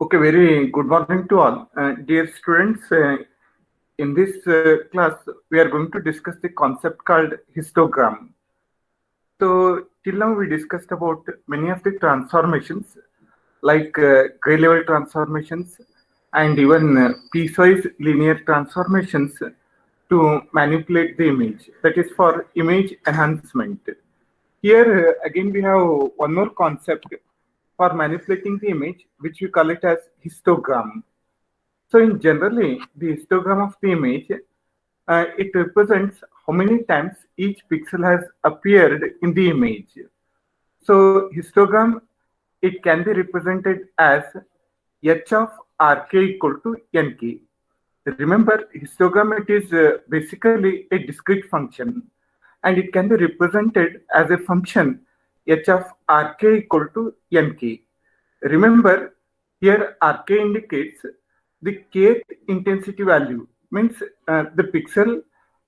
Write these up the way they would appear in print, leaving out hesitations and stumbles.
Okay, very good morning to all. Dear students, in this class, we are going to discuss the concept called histogram. So, till now, we discussed about many of the transformations, like gray level transformations and even piecewise linear transformations to manipulate the image. That is for image enhancement. Here, again, we have one more concept for manipulating the image, which we call it as histogram. So in generally, the histogram of the image, it represents how many times each pixel has appeared in the image. So histogram, it can be represented as h of rk equal to nk. Remember, histogram, it is basically a discrete function, and it can be represented as a function h of rk equal to nk. Remember, here rk indicates the kth intensity value, means the pixel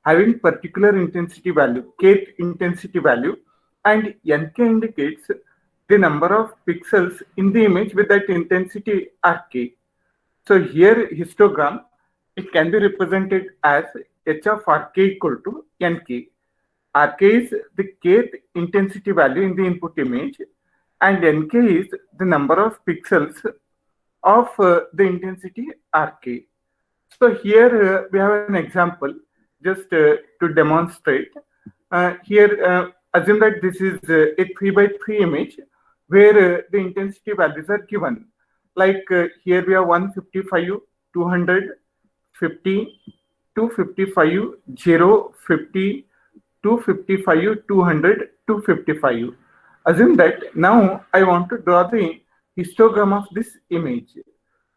having particular intensity value, kth intensity value, and nk indicates the number of pixels in the image with that intensity rk. So here histogram, it can be represented as h of rk equal to nk. Rk is the kth intensity value in the input image, and nk is the number of pixels of the intensity rk. So here we have an example just to demonstrate. Here, assume that this is a 3 by 3 image where the intensity values are given. Like here we have 155, 200, 50, 255, 0, 50, 255, 200, 255. Assume that now I want to draw the histogram of this image.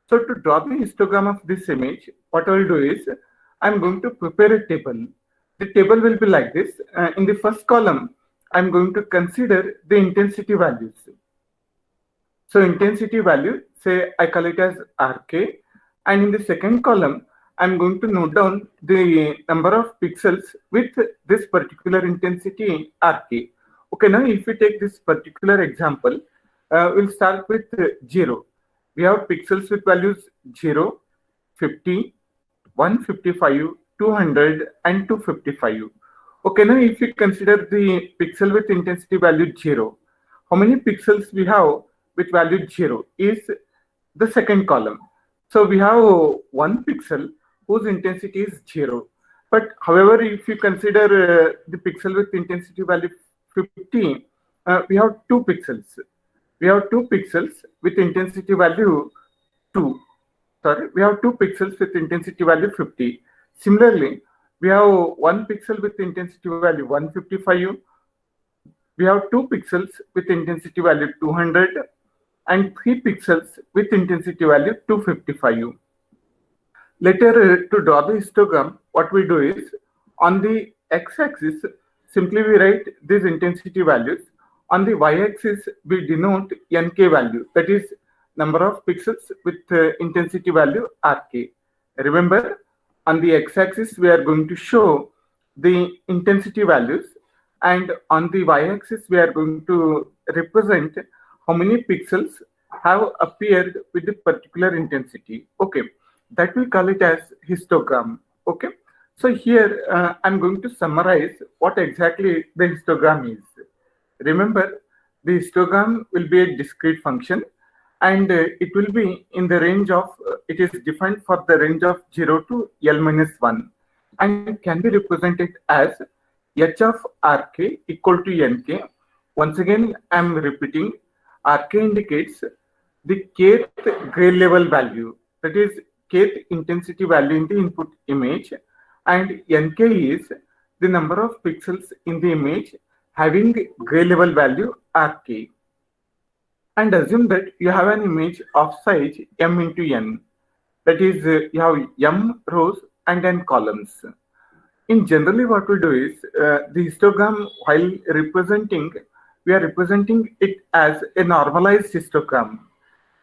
So to draw the histogram of this image, what I will do is I'm going to prepare a table. The table will be like this. In the first column, I'm going to consider the intensity values. So intensity value, say I call it as RK, and in the second column, I'm going to note down the number of pixels with this particular intensity RK. Okay, now if we take this particular example, we'll start with 0. We have pixels with values 0, 50, 155, 200, and 255. Okay, now if we consider the pixel with intensity value 0, how many pixels we have with value 0 is the second column. So we have one pixel whose intensity is 0. But however, if you consider the pixel with intensity value 50, we have two pixels. We have two pixels with intensity value 2. Sorry, we have two pixels with intensity value 50. Similarly, we have one pixel with intensity value 155. We have two pixels with intensity value 200 and three pixels with intensity value 255. Later, to draw the histogram, what we do is on the x-axis, simply we write these intensity values. On the y-axis, we denote nk value, that is number of pixels with intensity value rk. Remember, on the x-axis, we are going to show the intensity values, and on the y-axis, we are going to represent how many pixels have appeared with the particular intensity. Okay, that we call it as histogram. Okay, so here I'm going to summarize what exactly the histogram is. Remember, the histogram will be a discrete function, and it will be in the range of, it is defined for the range of 0 to L minus 1, and can be represented as h of rk equal to nk. Once again, I am repeating, rk indicates the kth gray level value, that is kth intensity value in the input image, and nk is the number of pixels in the image having gray level value rk. And assume that you have an image of size m into n, that is you have m rows and n columns. In generally, what we do is the histogram, while representing, we are representing it as a normalized histogram.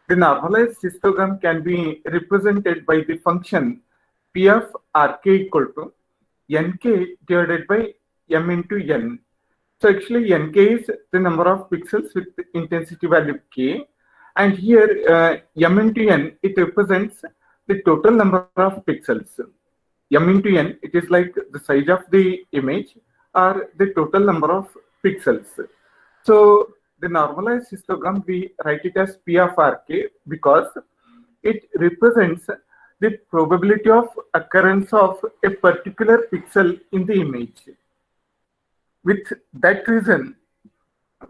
The normalized histogram can be represented by the function p of rk equal to nk divided by m into n. So actually nk is the number of pixels with intensity value k, And here m into n, it represents the total number of pixels. M into n, it is like the size of the image or the total number of pixels. So the normalized histogram, we write it as P of Rk because it represents the probability of occurrence of a particular pixel in the image. With that reason,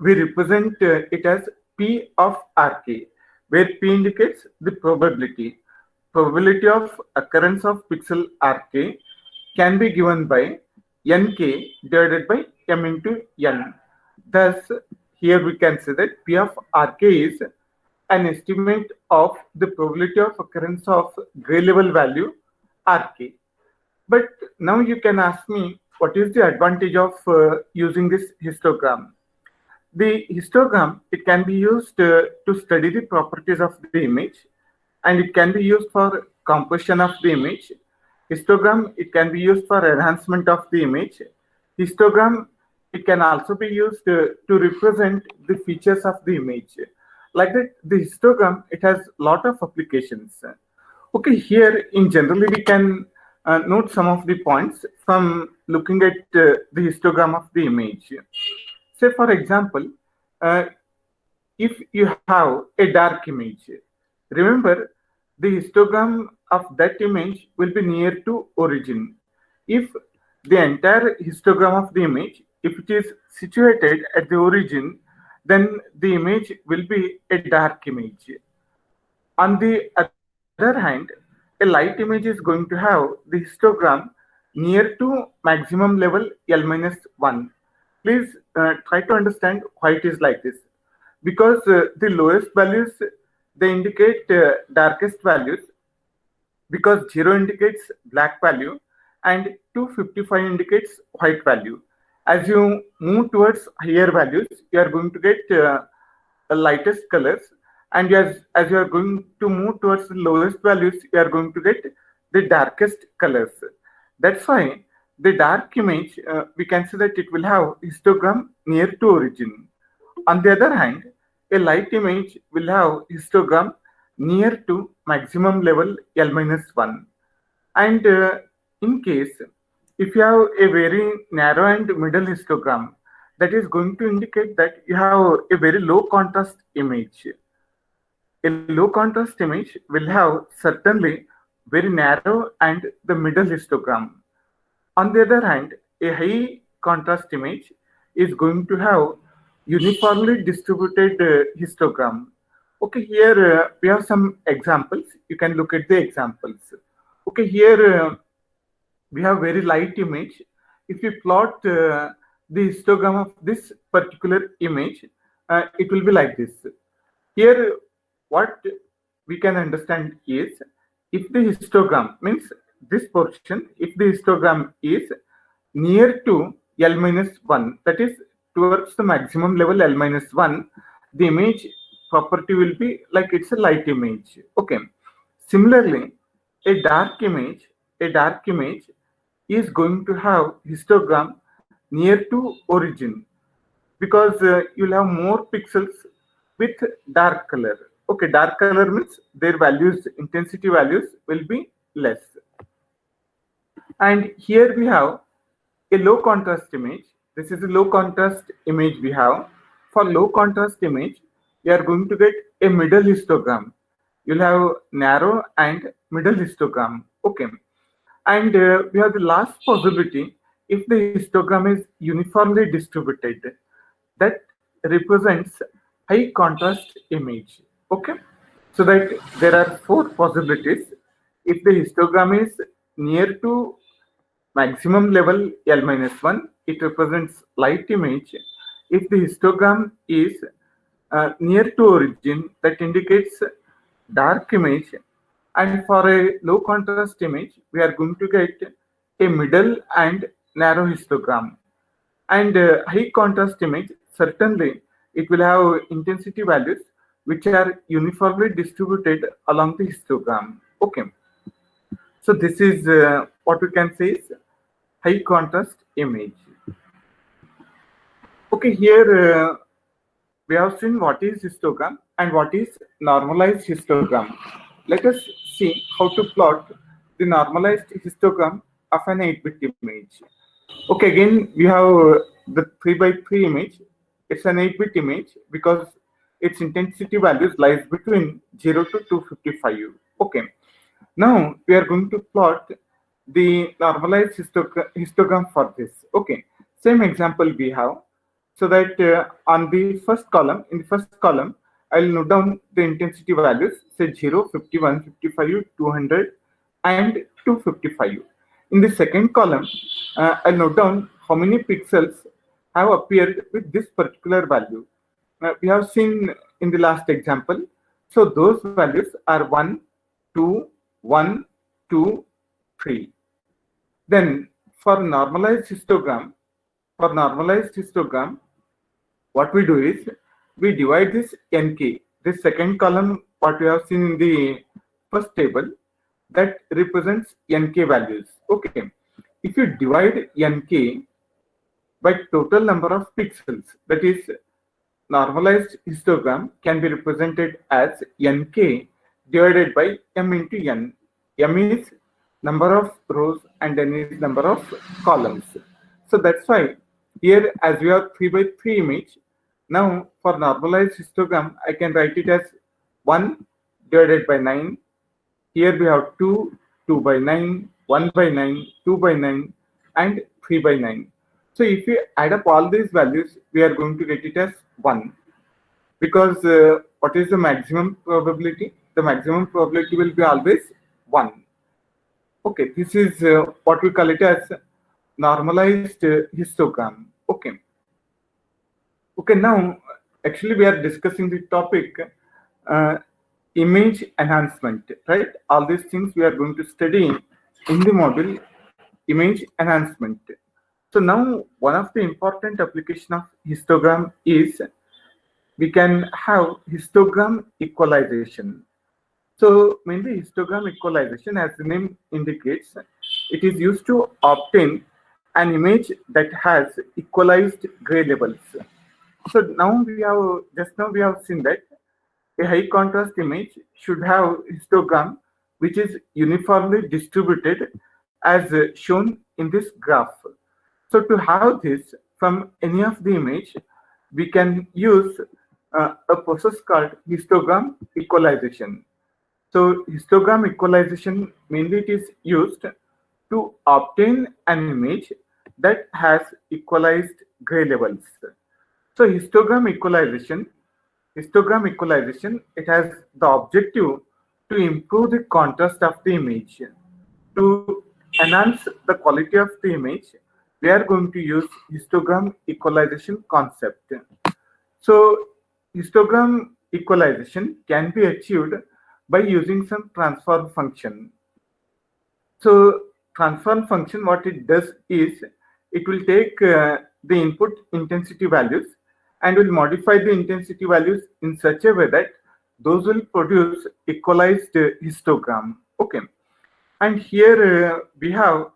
we represent it as P of Rk, where P indicates the probability. Probability of occurrence of pixel Rk can be given by Nk divided by M into N. Thus, here we can say that P of Rk is an estimate of the probability of occurrence of gray level value Rk. But now you can ask me, what is the advantage of using this histogram? The histogram, it can be used to study the properties of the image, and it can be used for composition of the image. Histogram, it can be used for enhancement of the image. Histogram, it can also be used to represent the features of the image. Like that, the histogram, it has lot of applications. Okay, here in generally we can note some of the points from looking at the histogram of the image. Say for example, if you have a dark image, remember the histogram of that image will be near to origin. If the entire histogram of the image, if it is situated at the origin, then the image will be a dark image. On the other hand, a light image is going to have the histogram near to maximum level L minus 1. Please try to understand why it is like this. Because the lowest values, they indicate darkest values, because 0 indicates black value and 255 indicates white value. As you move towards higher values, you are going to get the lightest colors, and as you are going to move towards the lowest values, you are going to get the darkest colors. That's why the dark image, we can say that it will have histogram near to origin. On the other hand, a light image will have histogram near to maximum level L minus 1. And in case, if you have a very narrow and middle histogram, that is going to indicate that you have a very low contrast image. A low contrast image will have certainly very narrow and the middle histogram. On the other hand, a high contrast image is going to have uniformly distributed histogram. Okay, here we have some examples. You can look at the examples. Okay, here we have very light image. If you plot the histogram of this particular image, it will be like this. Here, what we can understand is, if the histogram means this portion, if the histogram is near to L minus 1, that is towards the maximum level L minus 1, the image property will be like it's a light image. Okay. Similarly, a dark image is going to have histogram near to origin, because you'll have more pixels with dark color. Okay, dark color means their values, intensity values will be less. And here we have a low contrast image. This is a low contrast image we have. For low contrast image, you are going to get a middle histogram. You'll have narrow and middle histogram. Okay. And we have the last possibility, if the histogram is uniformly distributed, that represents high contrast image. Okay. So that there are 4 possibilities. If the histogram is near to maximum level L minus 1, it represents light image. If the histogram is near to origin, that indicates dark image. And for a low contrast image, we are going to get a middle and narrow histogram. And high contrast image, certainly it will have intensity values which are uniformly distributed along the histogram. Okay. So this is what we can say is high contrast image. Okay, here we have seen what is histogram. and what is normalized histogram. Let us see how to plot the normalized histogram of an 8-bit image. Okay, again we have the 3 by 3 image. It's an 8-bit image because its intensity values lies between 0 to 255. Okay, now we are going to plot the normalized histogram for this. Okay, same example we have. So that on the first column, in the first column, I'll note down the intensity values, say 0, 51, 55, 200, and 255. In the second column, I'll note down how many pixels have appeared with this particular value. We have seen in the last example. So those values are 1, 2, 1, 2, 3. Then for normalized histogram, what we do is we divide this nk, this second column, what we have seen in the first table, that represents nk values. Okay, if you divide nk by total number of pixels, that is normalized histogram can be represented as nk divided by m into n. M is number of rows and n is number of columns. So that's why here, as we have 3 by 3 image, now for normalized histogram I can write it as 1 divided by 9. Here we have 2, 2 by 9, 1 by 9, 2 by 9, and 3 by 9. So if we add up all these values, we are going to get it as 1. Because what is the maximum probability? The maximum probability will be always 1. Okay, this is what we call it as normalized histogram. Okay. Okay, now actually we are discussing the topic image enhancement, right? All these things we are going to study in the module image enhancement. So now one of the important application of histogram is we can have histogram equalization. So mainly histogram equalization, as the name indicates, it is used to obtain an image that has equalized gray levels. So now we have seen that a high contrast image should have histogram which is uniformly distributed as shown in this graph. So to have this from any of the image, we can use a process called histogram equalization. So histogram equalization, mainly it is used to obtain an image that has equalized gray levels. So histogram equalization, it has the objective to improve the contrast of the image. To enhance the quality of the image, we are going to use histogram equalization concept. So histogram equalization can be achieved by using some transform function. So transform function, what it does is it will take the input intensity values and will modify the intensity values in such a way that those will produce equalized histogram. Okay, and here we have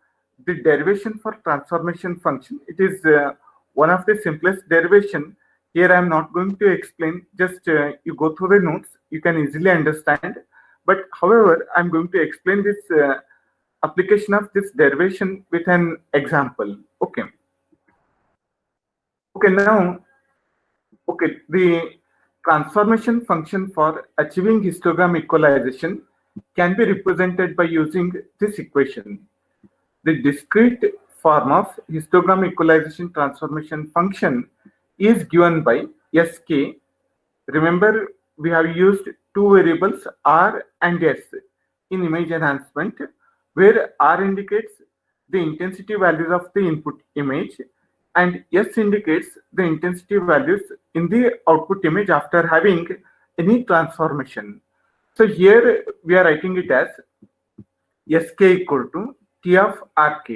the derivation for transformation function. It is one of the simplest derivation. Here I am not going to explain, just you go through the notes, you can easily understand. But however, I'm going to explain this application of this derivation with an example. Okay. Okay, now, okay, the transformation function for achieving histogram equalization can be represented by using this equation. The discrete form of histogram equalization transformation function is given by Sk. Remember, we have used two variables R and S in image enhancement, where R indicates the intensity values of the input image and S indicates the intensity values in the output image after having any transformation. So here we are writing it as Sk equal to T of Rk.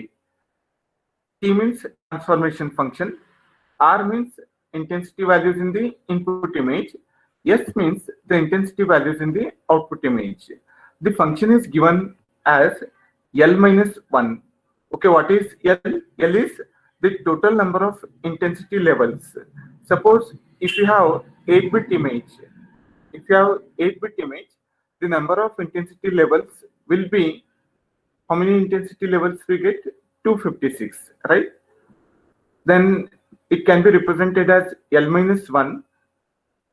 T means transformation function, R means intensity values in the input image, S means the intensity values in the output image. The function is given as L minus 1. Okay, what is L? L is the total number of intensity levels. Suppose if you have 8-bit image, if you have 8-bit image, the number of intensity levels will be, how many intensity levels we get? 256, right? Then it can be represented as L minus 1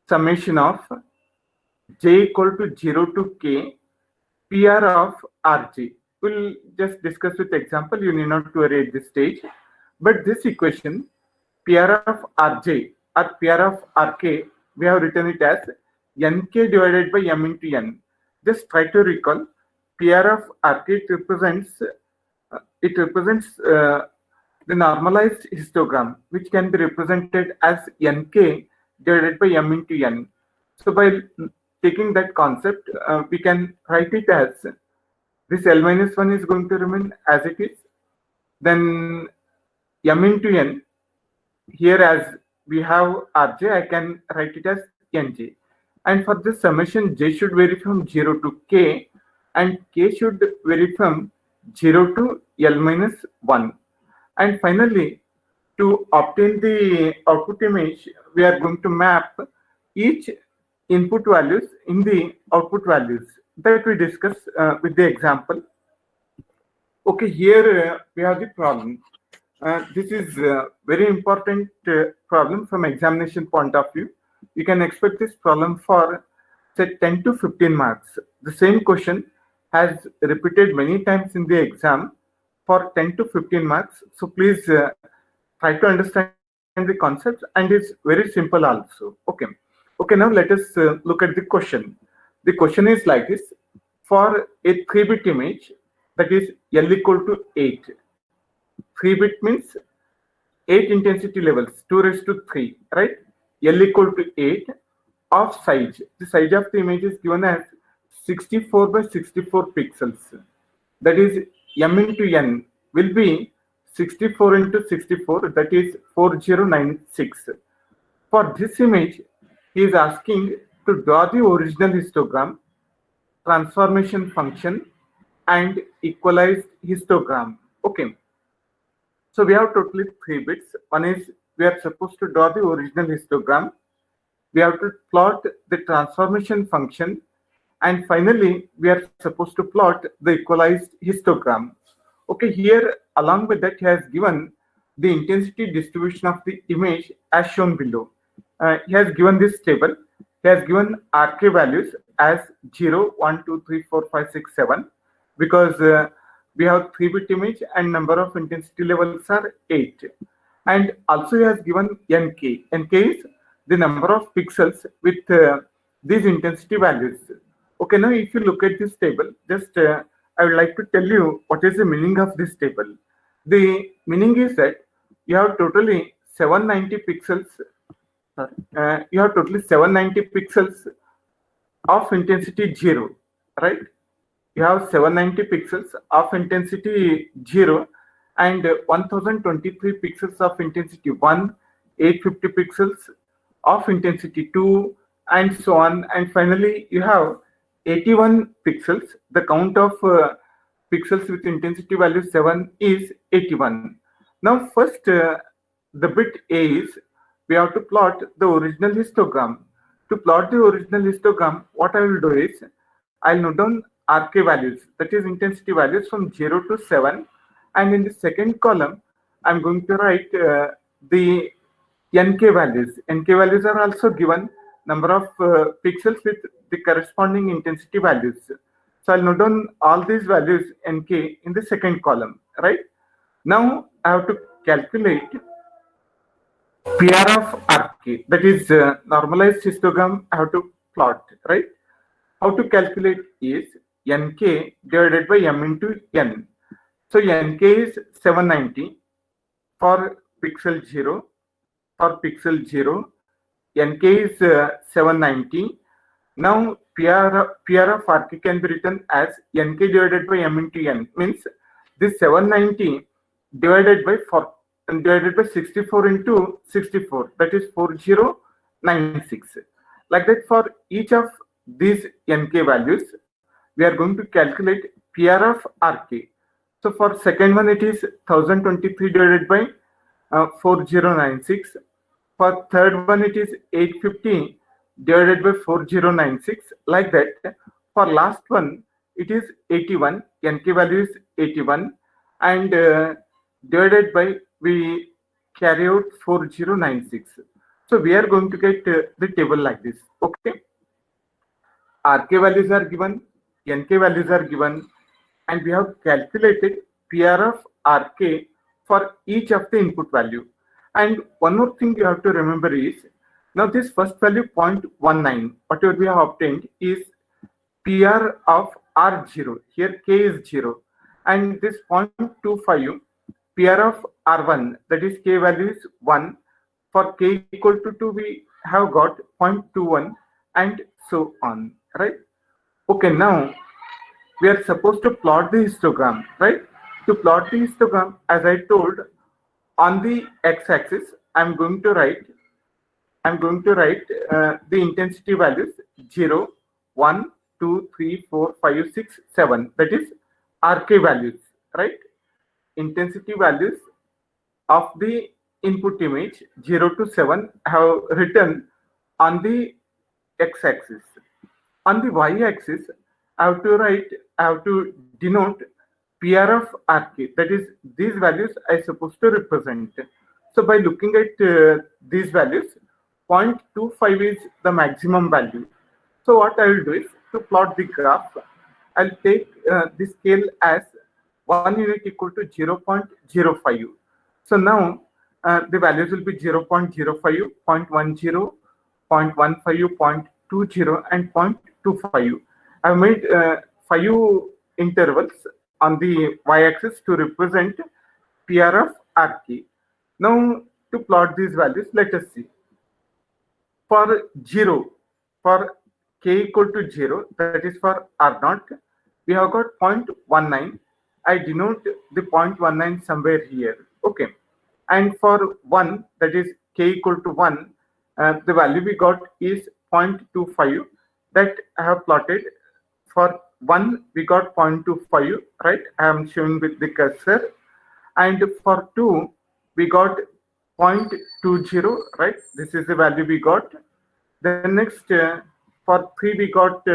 summation of j equal to 0 to k PR of Rj. We'll just discuss with example, you need not to worry at this stage. But this equation, PR of Rj or PR of Rk, we have written it as Nk divided by M into N. Just try to recall, PR of Rk, it represents the normalized histogram, which can be represented as Nk divided by M into N. So by taking that concept, we can write it as this L minus 1 is going to remain as it is. Then M into N, here as we have Rj, I can write it as Nj. And for this summation, j should vary from 0 to k and k should vary from 0 to L minus 1. And finally, to obtain the output image, we are going to map each input values in the output values that we discuss with the example. Okay, here we have the problem. This is a very important problem from examination point of view. You can expect this problem for say 10 to 15 marks. The same question has repeated many times in the exam for 10 to 15 marks. So please try to understand the concepts, and it's very simple also. Okay, now let us look at the question. The question is like this: for a 3-bit image, that is L equal to 8. 3-bit means 8 intensity levels, 2 raised to 3, right? L equal to 8 of size. The size of the image is given as 64 by 64 pixels. That is M into N will be 64 into 64, that is 4096. For this image, he is asking to draw the original histogram, transformation function, and equalized histogram. Okay. So we have totally 3 bits. One is we are supposed to draw the original histogram. We have to plot the transformation function. And finally, we are supposed to plot the equalized histogram. Okay, here along with that, he has given the intensity distribution of the image as shown below. He has given this table. He has given Rk values as 0, 1, 2, 3, 4, 5, 6, 7 because we have 3-bit image and number of intensity levels are 8. And also he has given Nk. Nk is the number of pixels with these intensity values. Okay, now if you look at this table, just I would like to tell you what is the meaning of this table. The meaning is that you have totally 790 pixels. You have totally 790 pixels of intensity 0, right? You have 790 pixels of intensity 0 and 1023 pixels of intensity 1, 850 pixels of intensity 2, and so on. And finally, you have 81 pixels. The count of pixels with intensity value 7 is 81. Now, first, the bit A is we have to plot the original histogram. To plot the original histogram, what I will do is I'll note down Rk values, that is intensity values from 0 to 7. And in the second column, I'm going to write the Nk values. Nk values are also given, number of pixels with the corresponding intensity values. So I'll note down all these values Nk in the second column, right? Now I have to calculate PR of Rk, that is normalized histogram I have to plot, right? How to calculate is Nk divided by M into N. So Nk is 790 for pixel 0. For pixel 0, Nk is 790. Now PR of Rk can be written as Nk divided by M into N. Means this 790 divided by 64 into 64, that is 4096. Like that, for each of these Nk values, we are going to calculate PR of Rk. So for second one, it is 1023 divided by 4096. For third one, it is 850 divided by 4096, like that. For last one, it is 81, nk value is 81, and divided by, we carry out 4096. So we are going to get the table like this. Okay, rk values are given, nk values are given, and we have calculated PR of rk for each of the input value. And one more thing you have to remember is, now this first value 0.19, whatever we have obtained is PR of R0. Here K is 0. And this 0.25 PR of R1, that is K value is 1. For K equal to 2, we have got 0.21 and so on, right? Okay, now we are supposed to plot the histogram, right? To plot the histogram, as I told, on the x-axis, I'm going to write the intensity values 0, 1, 2, 3, 4, 5, 6, 7. That is RK values, right? Intensity values of the input image 0 to 7 have written on the x-axis. On the y-axis, I have to denote PR of RK. That is, these values I supposed to represent. So by looking at these values, 0.25 is the maximum value. So what I will do is, to plot the graph, I'll take the scale as 1 unit equal to 0.05. So now the values will be 0.05, 0.10, 0.15, 0.20, and 0.25. I've made 5 intervals on the y-axis to represent PR of RK. Now to plot these values, let us see. For 0, for k equal to 0, that is for R0, we have got 0.19. I denote the 0.19 somewhere here. Okay. And for 1, that is k equal to 1, the value we got is 0.25. That I have plotted. For 1, we got 0.25, right? I am showing with the cursor. And for 2, we got 0.20, right? This is the value we got. Then next, for 3, we got,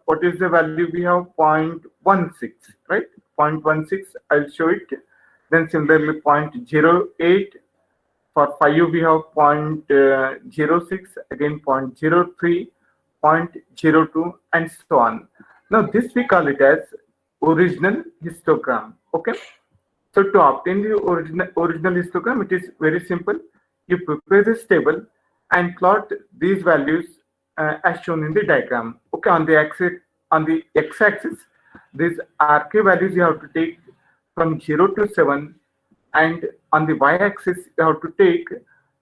what is the value we have? 0.16, right? 0.16, I'll show it. Then similarly 0.08. For 5, we have 0.06, again 0.03, 0.02, and so on. Now this we call it as original histogram. Okay. So to obtain the original histogram, it is very simple. You prepare this table and plot these values as shown in the diagram. Okay, on the x-axis, these RK values you have to take from 0 to 7, and on the y-axis you have to take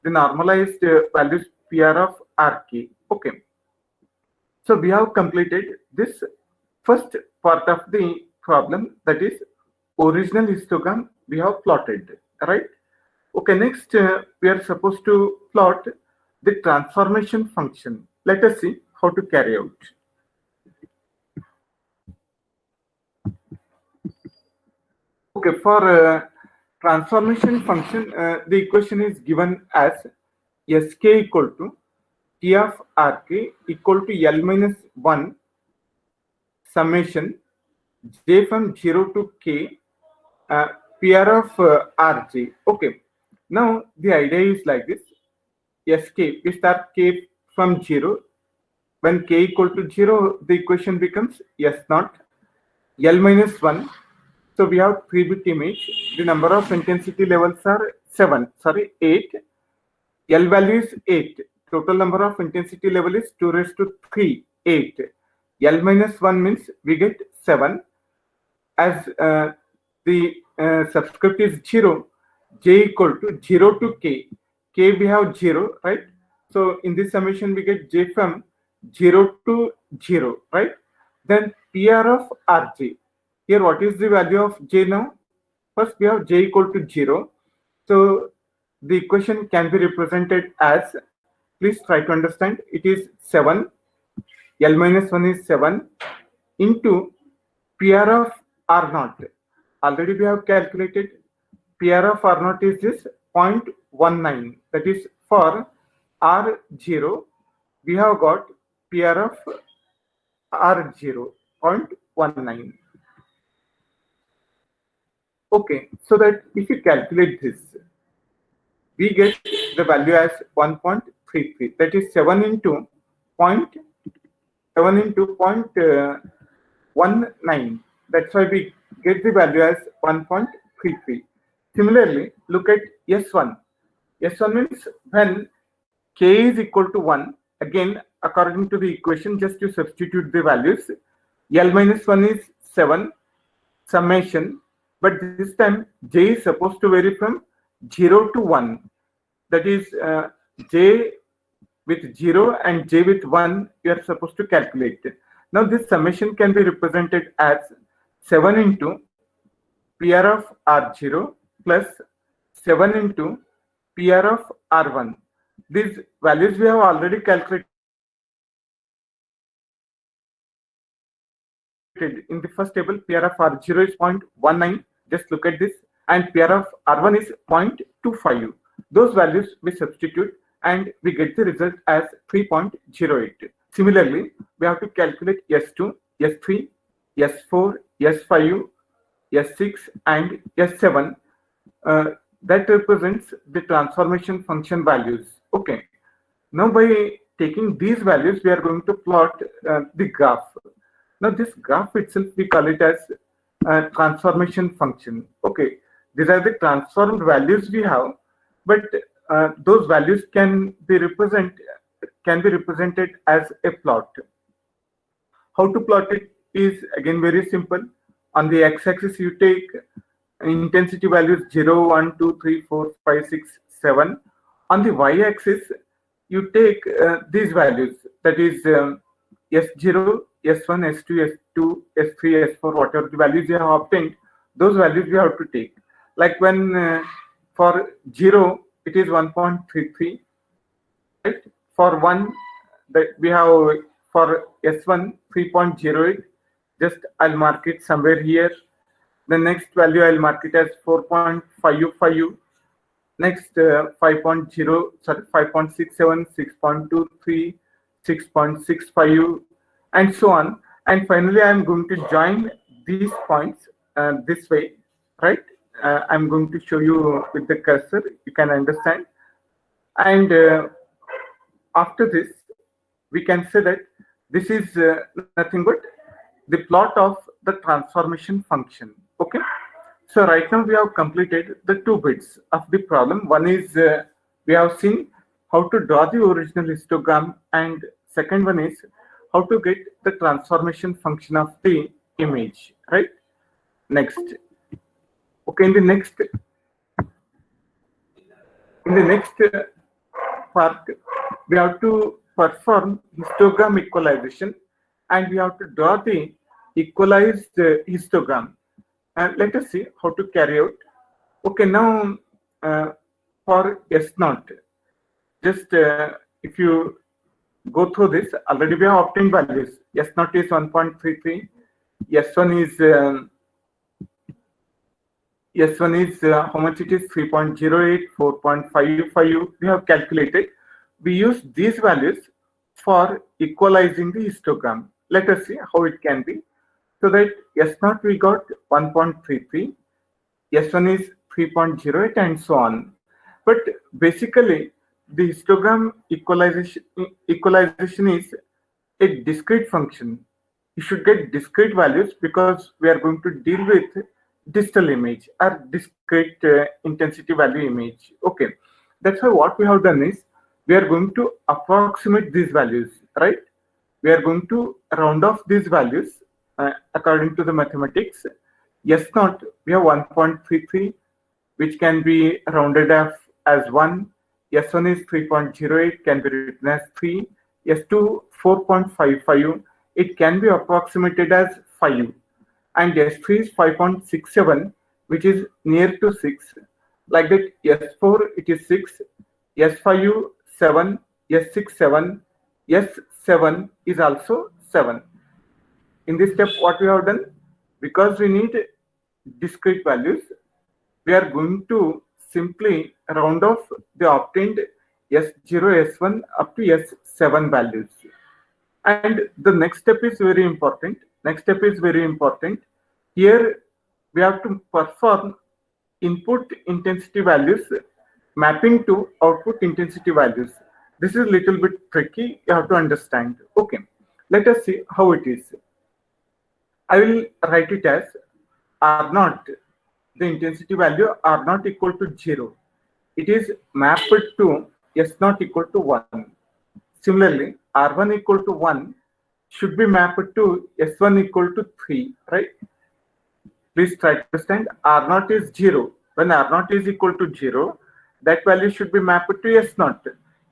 the normalized values PR of RK. Okay. So we have completed this first part of the problem, that is original histogram we have plotted, right? Okay, next we are supposed to plot the transformation function. Let us see how to carry out. Okay, for transformation function, the equation is given as Sk equal to T of Rk equal to L minus 1 summation j from 0 to k PR of Rj. Okay, now the idea is like this. Sk, we start k from 0. When k equal to 0, the equation becomes S0, L minus 1. So we have 3-bit image. The number of intensity levels are 8. L value is 8. Total number of intensity level is 2 raised to 3, 8. L minus 1 means we get 7. As the subscript is 0, j equal to 0 to k. K we have 0, right? So in this summation we get j from 0 to 0, right? Then PR of Rj. Here what is the value of j now? First we have j equal to 0. So the equation can be represented as, please try to understand, it is 7. L minus 1 is 7 into PR of R0. Already we have calculated PR of R0 is this 0.19. That is for R0, we have got PR of R 0.19. Okay, so that if you calculate this, we get the value as 1.33. That is 7 into 0.19. That's why we get the value as 1.33. Similarly, look at S1. S1 means when k is equal to 1, again, according to the equation, just to substitute the values. L minus 1 is 7, summation, but this time j is supposed to vary from 0 to 1. That is j with 0 and j with 1 you are supposed to calculate. Now this summation can be represented as 7 into PR of R0 plus 7 into PR of R1. These values we have already calculated in the first table. PR of R0 is 0.19. Just look at this. And PR of R1 is 0.25. Those values we substitute and we get the result as 3.08. Similarly, we have to calculate S2, S3, S4, S5, S6 and S7. That represents the transformation function values. Okay. Now by taking these values, we are going to plot the graph. Now this graph itself, we call it as transformation function. Okay. These are the transformed values we have, but those values can be represented as a plot. How to plot it is again very simple. On the x-axis, you take intensity values 0, 1, 2, 3, 4, 5, 6, 7. On the y-axis, you take these values, that is S0, S1, S2, S2, S3, S4, whatever the values you have obtained, those values you have to take. Like when for 0, it is 1.33, right? For 1, that we have for S1 3.08. Just I'll mark it somewhere here. The next value I'll mark it as 4.55. Next 5.0, sorry, 5.67, 6.23, 6.65, and so on. And finally, I'm going to join these points this way, right? I'm going to show you with the cursor. You can understand. And after this, we can say that this is nothing but the plot of the transformation function. Okay. So right now we have completed the 2 bits of the problem. One is we have seen how to draw the original histogram, and second one is how to get the transformation function of the image, right? Next. Okay, in the next part, we have to perform histogram equalization and we have to draw the equalized histogram. And let us see how to carry out. Okay, now for S0, just if you go through this, already we have obtained values. S0 is 1.33, S1 is how much it is, 3.08, 4.55, we have calculated. We use these values for equalizing the histogram. Let us see how it can be. So that S0 we got 1.33, S1 is 3.08 and so on. But basically the histogram equalization is a discrete function. You should get discrete values because we are going to deal with distal image or discrete intensity value image. Okay, that's why what we have done is we are going to approximate these values, right? We are going to round off these values according to the mathematics. S0 we have 1.33, which can be rounded off as 1. S1 is 3.08, can be written as 3. S2 4.55, it can be approximated as 5. And S3 is 5.67, which is near to 6. Like that, S4 it is 6, S5 7, S6 7, S7 is also 7. In this step, what we have done, because we need discrete values, we are going to simply round off the obtained S0, S1 up to 7 values. And the next step is very important. Here we have to perform input intensity values mapping to output intensity values. This is a little bit tricky. You have to understand. Okay, let us see how it is. I will write it as R naught, the intensity value R naught equal to 0. It is mapped to S naught equal to 1. Similarly, R1 equal to 1 should be mapped to S1 equal to 3, right? Please try to understand. R naught is 0. When R naught is equal to 0, that value should be mapped to S naught.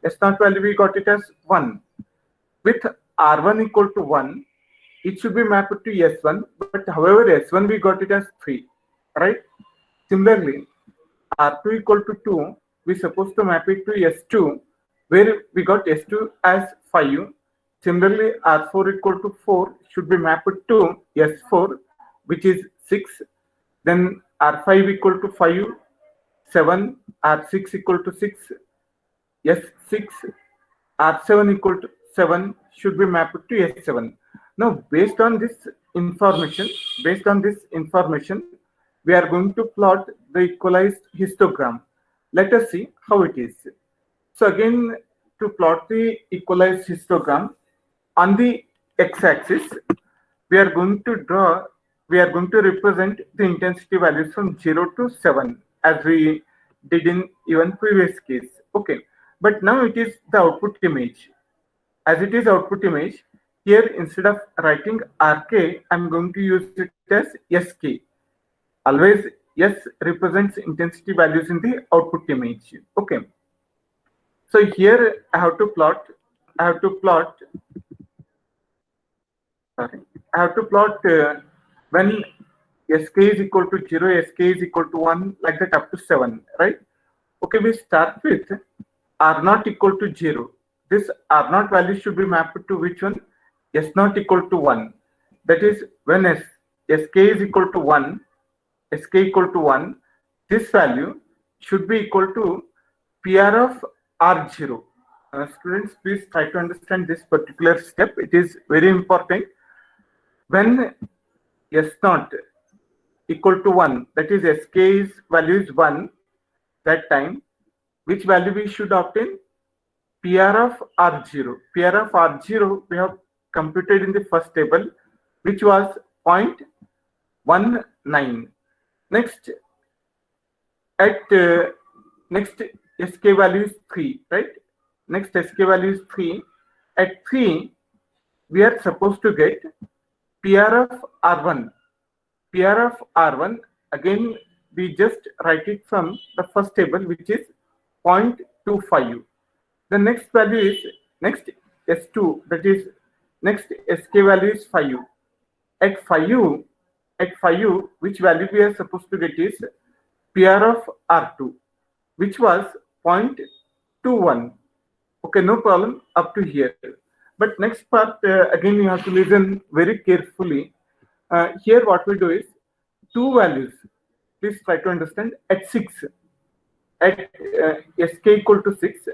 S naught value we got it as 1. With R1 equal to 1, it should be mapped to S1, but however S1 we got it as 3, right? Similarly, R2 equal to 2, we supposed to map it to S2, where we got S2 as 5. Similarly, R4 equal to 4 should be mapped to S4, which is 6. Then R5 equal to 5, 7, R6 equal to 6, S6, R7 equal to 7 should be mapped to S7. Now, based on this information, we are going to plot the equalized histogram. Let us see how it is. So again, to plot the equalized histogram, on the x-axis, we are going to represent the intensity values from 0 to 7, as we did in even previous case. Okay, but now it is the output image. As it is output image, here instead of writing RK, I'm going to use it as SK. Always S represents intensity values in the output image. Okay. So here I have to plot when Sk is equal to 0, Sk is equal to 1, like that up to 7, right? Okay, we start with R naught equal to 0. This R naught value should be mapped to which one? S naught equal to 1. That is, when Sk is equal to 1, this value should be equal to PR of R0. Students, please try to understand this particular step. It is very important. When S naught equal to 1, that is Sk's value is 1, that time, which value we should obtain? PR of R0. PR of R0 we have computed in the first table, which was 0.19. Next, next Sk value is 3, right? Next Sk value is 3. At 3, we are supposed to get PR of R1. PR of R1, again, we just write it from the first table, which is 0.25. The next value is next S2, that is next Sk value is 5. At 5, which value we are supposed to get is PR of R2, which was 0.21. Okay, no problem up to here. But next part, again, you have to listen very carefully. Here what we do is two values. Please try to understand. At 6, at Sk equal to 6,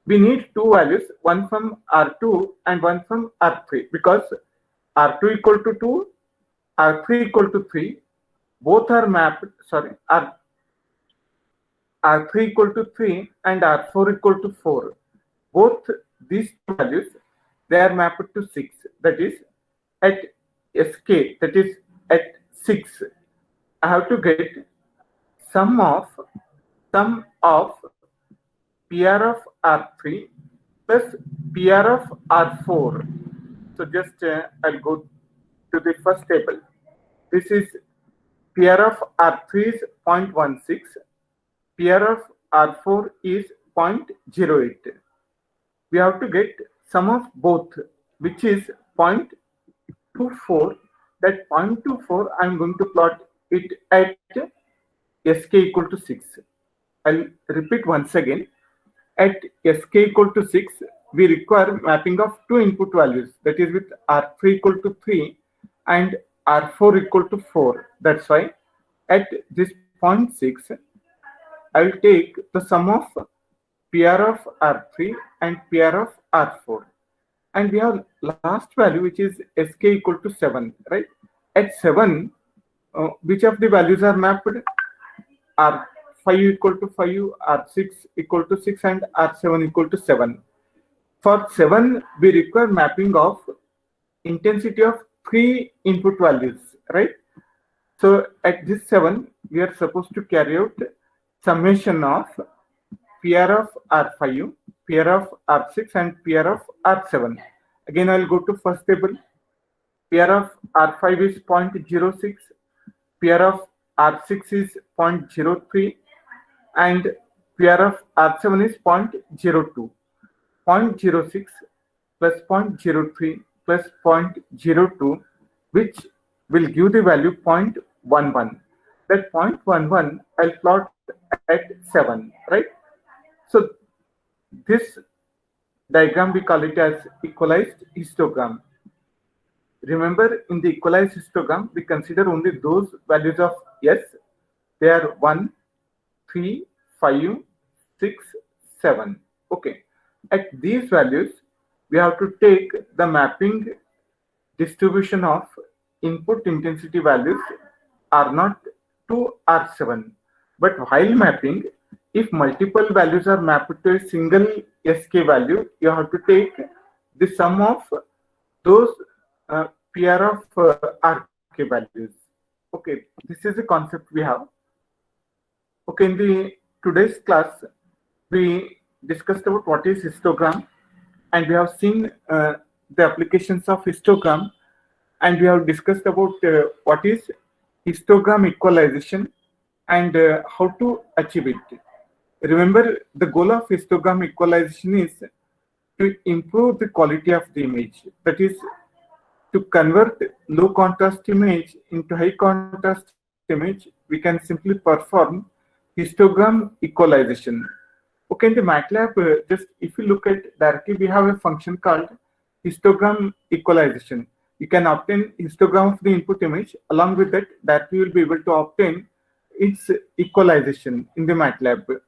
we need two values, one from R2 and one from R3, because R2 equal to 2, R3 equal to 3, both are mapped, R3 equal to 3 and R4 equal to 4. Both these two values, they are mapped to 6. That is, at Sk, that is at 6, I have to get sum of PR of R3 plus PR of R4. So just I'll go to the first table. This is PR of R3 is 0.16. PR of R4 is 0.08. We have to get sum of both, which is 0.24. That 0.24, I'm going to plot it at Sk equal to 6. I'll repeat once again. At Sk equal to 6, we require mapping of two input values, that is with R3 equal to 3 and R4 equal to 4. That's why at this 0.6, I'll take the sum of PR of R3 and PR of R4. And we have last value, which is Sk equal to 7, right? At 7, which of the values are mapped? R5 equal to 5, R6 equal to 6, and R7 equal to 7. For 7, we require mapping of intensity of 3 input values, right? So at this 7, we are supposed to carry out summation of PR of R5, PR of R6, and PR of R7. Again, I'll go to first table. PR of R5 is 0.06, PR of R6 is 0.03, and PR of R7 is 0.02. 0.06 plus 0.03 plus 0.02, which will give the value 0.11. That 0.11 I'll plot at 7, right? So this diagram we call it as equalized histogram. Remember, in the equalized histogram, we consider only those values of S. They are 1, 3, 5, 6, 7. Okay. At these values, we have to take the mapping distribution of input intensity values R0 to R7. But while mapping, if multiple values are mapped to a single Sk value, you have to take the sum of those PR of Rk values. Okay, this is the concept we have. Okay, in the today's class, we discussed about what is histogram, and we have seen the applications of histogram, and we have discussed about what is histogram equalization and how to achieve it. Remember, the goal of histogram equalization is to improve the quality of the image. That is, to convert low contrast image into high contrast image, we can simply perform histogram equalization. Okay, in the MATLAB, just if you look at directly, we have a function called histogram equalization. You can obtain histogram of the input image. Along with that, you will be able to obtain its equalization in the MATLAB.